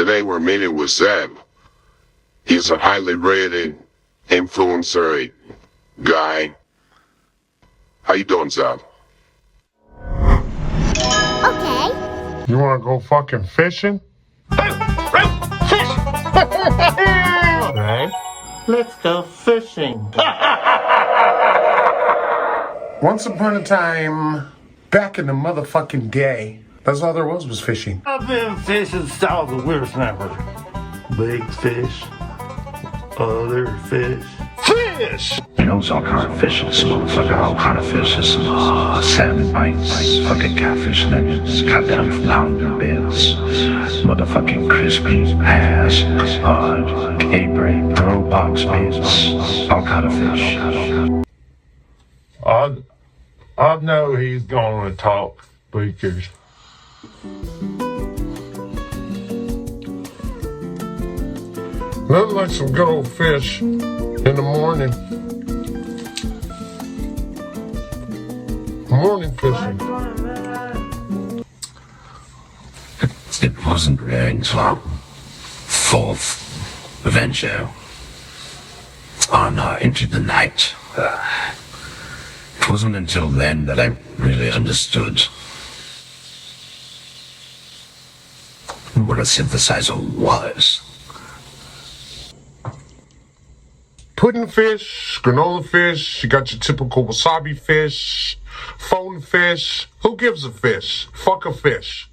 Today we're meeting with Zeb. He's a highly rated influencer guy. How you doing, Zeb? Okay. You wanna go fucking fishing? Fish! Alright. Let's go fishing. Once upon a time, back in the motherfucking day, that's all there was fishing. I've been fishing style the weirdest never. Big fish, other fish. Fish! You know, there's all kind of fish in this motherfucker. All kind of fish. There's some salmon bites, fucking catfish nuggets, goddamn flounder bits, motherfucking crispy ass, caper, pearl box bits, all kind of fish. I know he's gonna talk speakers. Nothing like some good old fish in the morning. Morning fishing. It wasn't really until fourth venture on Into the Night. It wasn't until then that I really understood what a synthesizer was. Pudding fish, granola fish, you got your typical wasabi fish, phone fish. Who gives a fish? Fuck a fish.